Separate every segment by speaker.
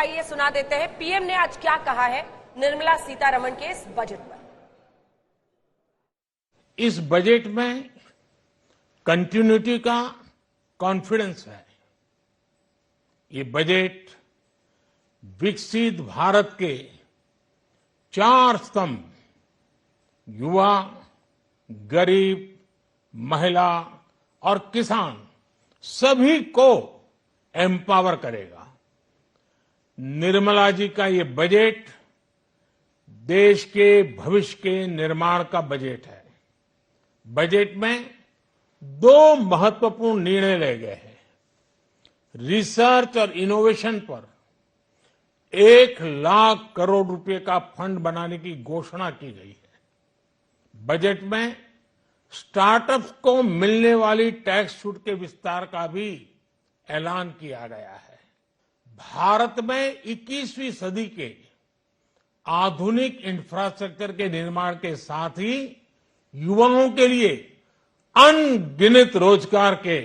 Speaker 1: आइए सुना देते हैं पीएम ने आज क्या कहा है निर्मला सीतारमण के इस बजट पर।
Speaker 2: इस बजट में कंटिन्यूटी का कॉन्फिडेंस है। ये बजट विकसित भारत के 4 स्तंभ युवा, गरीब, महिला और किसान सभी को एम्पावर करेगा। निर्मला जी का ये बजट देश के भविष्य के निर्माण का बजट है। बजट में 2 महत्वपूर्ण निर्णय लिए गए हैं। रिसर्च और इनोवेशन पर 1 लाख करोड़ रुपए का फंड बनाने की घोषणा की गई है। बजट में स्टार्टअप्स को मिलने वाली टैक्स छूट के विस्तार का भी ऐलान किया गया है। भारत में 21वीं सदी के आधुनिक इंफ्रास्ट्रक्चर के निर्माण के साथ ही युवाओं के लिए अनगिनत रोजगार के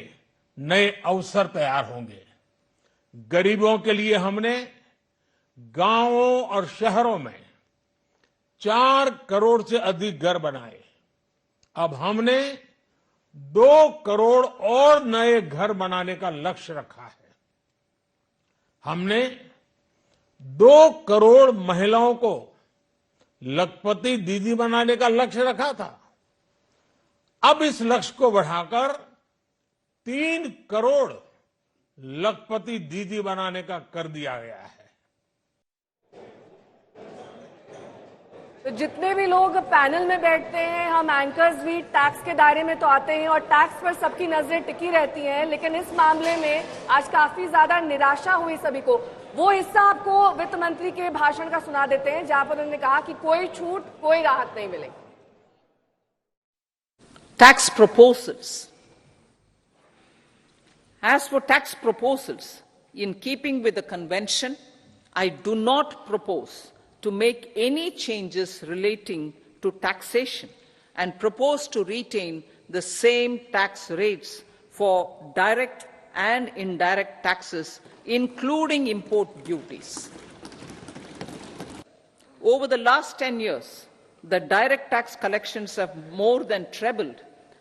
Speaker 2: नए अवसर तैयार होंगे। गरीबों के लिए हमने गांवों और शहरों में 4 करोड़ से अधिक घर बनाए। अब हमने 2 करोड़ और नए घर बनाने का लक्ष्य रखा है। हमने 2 करोड़ महिलाओं को लखपति दीदी बनाने का लक्ष्य रखा था। अब इस लक्ष्य को बढ़ाकर 3 करोड़ लखपति दीदी बनाने का कर दिया गया है।
Speaker 3: तो जितने भी लोग पैनल में बैठते हैं, हम एंकर्स भी टैक्स के दायरे में तो आते हैं और टैक्स पर सबकी नजरें टिकी रहती हैं, लेकिन इस मामले में आज काफी ज्यादा निराशा हुई सभी को। वो हिस्सा आपको वित्त मंत्री के भाषण का सुना देते हैं जहां पर उन्होंने कहा कि कोई छूट, कोई राहत नहीं मिलेगी।
Speaker 4: Tax proposals. As for tax proposals, in keeping with the convention, I do not propose to make any changes relating to taxation and propose to retain the same tax rates for direct and indirect taxes, including import duties. Over the last 10 years, the direct tax collections have more than trebled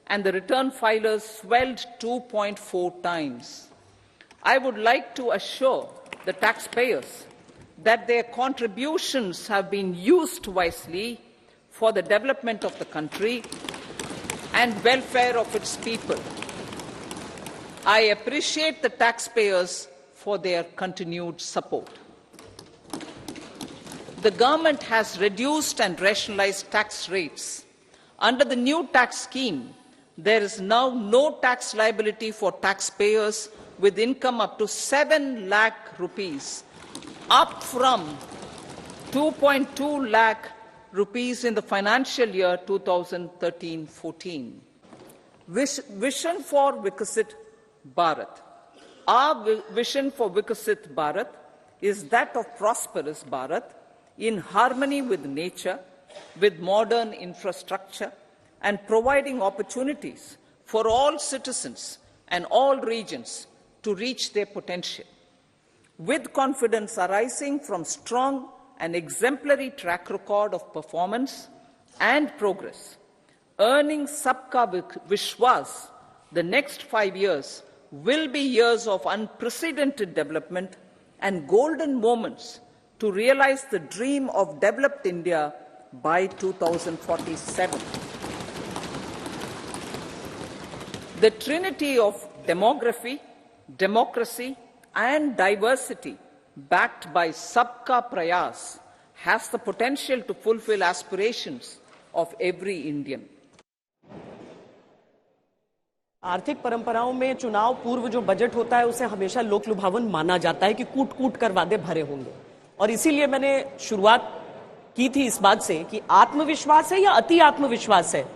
Speaker 4: and the return filers swelled 2.4 times. I would like to assure the taxpayers that their contributions have been used wisely for the development of the country and welfare of its people. I appreciate the taxpayers for their continued support. The government has reduced and rationalized tax rates. Under the new tax scheme, there is now no tax liability for taxpayers with income up to 7 lakh rupees, up from 2.2 lakh rupees in the financial year 2013-14. Vision for Viksit Bharat. Our vision for Viksit Bharat is that of prosperous Bharat in harmony with nature, with modern infrastructure, and providing opportunities for all citizens and all regions to reach their potential. With confidence arising from strong and exemplary track record of performance and progress, earning Sabka Vishwas, the next 5 years will be years of unprecedented development and golden moments to realize the dream of developed India by 2047. The trinity of demography, democracy, and diversity, backed by Sabka Prayas, has the potential to fulfill aspirations of every Indian.
Speaker 5: आर्थिक परंपराओं में चुनाव पूर्व जो budget होता है उसे हमेशा लोक लुभावन माना जाता है कि कूट कूट कर वादे भरे होंगे, और इसीलिए मैंने शुरुआत की थी इस बात से कि आत्मविश्वास है या अति आत्मविश्वास है।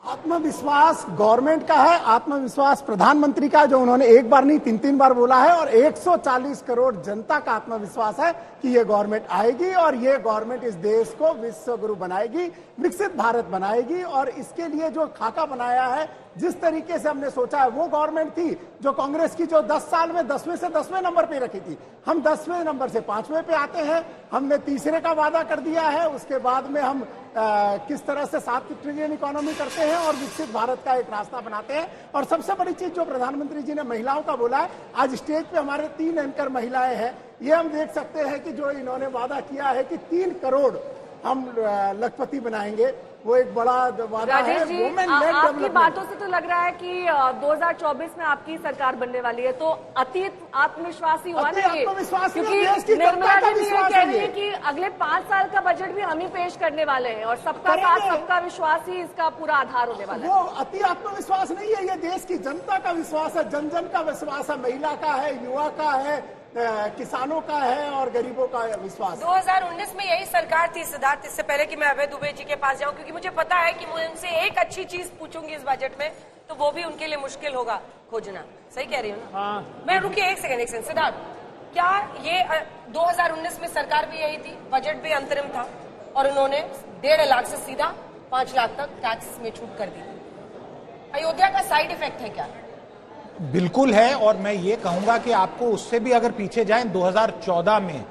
Speaker 6: आत्मविश्वास गवर्नमेंट का है, आत्मविश्वास प्रधानमंत्री का, जो उन्होंने एक बार नहीं 3 बार बोला है, और 140 करोड़ जनता का आत्मविश्वास है कि ये गवर्नमेंट आएगी और ये गवर्नमेंट इस देश को विश्व गुरु बनाएगी, विकसित भारत बनाएगी। और इसके लिए जो खाका बनाया है जिस तरीके से हमने सोचा है, वो गवर्नमेंट थी जो कांग्रेस की, जो 10 साल में 10वें से 10वें नंबर पे रखी थी। हम 10वें नंबर से 5वें पे आते हैं। हमने तीसरे का वादा कर दिया है। उसके बाद में हम किस तरह से 7 ट्रिलियन इकोनॉमी करते हैं और विकसित भारत का एक रास्ता बनाते हैं। और सबसे बड़ी चीज जो प्रधानमंत्री जी ने महिलाओं का बोला है, आज स्टेज पे हमारे 3 एंकर महिलाएं हैं। ये हम देख सकते हैं कि जो इन्होंने वादा किया है कि 3 करोड़ हम लखपति बनाएंगे, वो एक बड़ा वादा है।
Speaker 3: राजेश जी, आपकी बातों से तो लग रहा है कि 2024 में आपकी सरकार बनने वाली है, तो अतीत आत्मविश्वास ही हुआ ना ये, क्योंकि निर्मला जी भी ये कह रही है कि अगले 5 साल का बजट भी हम ही पेश करने वाले हैं और सबका साथ सबका विश्वास ही इसका पूरा आधार होने वाला है।
Speaker 6: वो अति आत्मविश्वास नहीं है, ये देश की जनता का विश्वास है, जन जन का विश्वास है, महिला का है, युवा का है, किसानों का है और गरीबों का विश्वास।
Speaker 1: 2019 में यही सरकार थी सिद्धार्थ। इससे पहले कि मैं अभय दुबे जी के पास जाऊं, क्योंकि मुझे पता है कि मैं उनसे एक अच्छी चीज पूछूंगी इस बजट में तो वो भी उनके लिए मुश्किल होगा खोजना। सही कह रही हूँ ना?
Speaker 6: हाँ।
Speaker 1: मैं रुकिए एक सेकंड सिद्धार्थ, क्या ये 2019 में सरकार भी यही थी, बजट भी अंतरिम था और उन्होंने 1.5 लाख से सीधा 5 लाख तक टैक्स में छूट कर दी? अयोध्या का साइड इफेक्ट है क्या?
Speaker 7: बिल्कुल है। और मैं ये कहूंगा कि आपको उससे भी अगर पीछे जाएं, 2014 में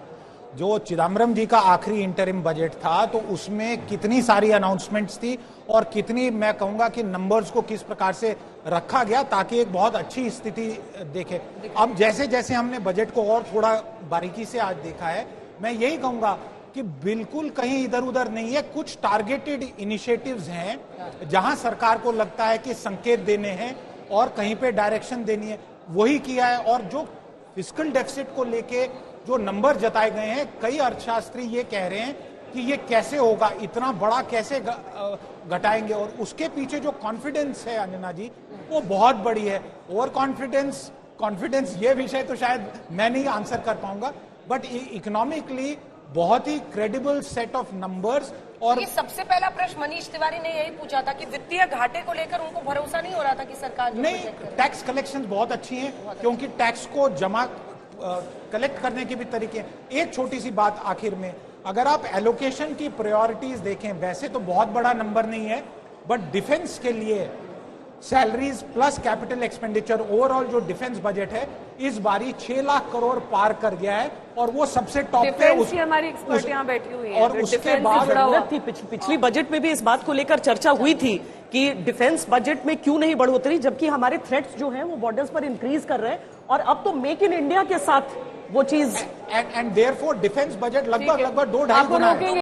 Speaker 7: जो चिदम्बरम जी का आखिरी इंटरिम बजट था, तो उसमें कितनी सारी अनाउंसमेंट्स थी और कितनी, मैं कहूंगा कि नंबर्स को किस प्रकार से रखा गया ताकि एक बहुत अच्छी स्थिति देखे। अब जैसे जैसे हमने बजट को और थोड़ा बारीकी से आज देखा है, मैं यही कहूंगा कि बिल्कुल कहीं इधर उधर नहीं है। कुछ टारगेटेड इनिशिएटिव्स हैं जहां सरकार को लगता है कि संकेत देने हैं और कहीं पे डायरेक्शन देनी है, वही किया है। और जो फिस्कल डेफिसिट को लेके जो नंबर जताए गए हैं, कई अर्थशास्त्री ये कह रहे हैं कि ये कैसे होगा, इतना बड़ा कैसे घटाएंगे। और उसके पीछे जो कॉन्फिडेंस है अंजना जी, वो बहुत बड़ी है। ओवर कॉन्फिडेंस ये विषय तो शायद मैं नहीं आंसर कर पाऊंगा, बट इकोनॉमिकली बहुत ही क्रेडिबल सेट ऑफ नंबर्स। और
Speaker 1: ये सबसे पहला प्रश्न मनीष तिवारी ने यही पूछा था कि वित्तीय घाटे को लेकर उनको भरोसा नहीं हो रहा था कि सरकार
Speaker 7: नहीं, टैक्स कलेक्शन बहुत अच्छी हैं, क्योंकि टैक्स को जमा कलेक्ट करने के भी तरीके हैं। एक छोटी सी बात आखिर में, अगर आप एलोकेशन की प्रायोरिटीज देखें, वैसे तो बहुत बड़ा नंबर नहीं है, बट डिफेंस के लिए salaries plus capital expenditure, overall जो डिफेंस बजट है इस बारी 6 लाख करोड़ पार कर गया है और वो सबसे टॉप पे।
Speaker 3: हमारी एक्सपर्ट यहाँ बैठी हुई है
Speaker 7: और उसके बाद
Speaker 5: जरूरत थी, पिछली बजट में भी इस बात को लेकर चर्चा हुई थी कि डिफेंस बजट में क्यों नहीं बढ़ोतरी, जबकि हमारे थ्रेट्स जो हैं वो बॉर्डर्स पर इंक्रीज कर रहे हैं और अब तो मेक इन इंडिया के साथ वो चीज
Speaker 7: एंड देयरफॉर डिफेंस बजट लगभग 2-2.5 गुना है।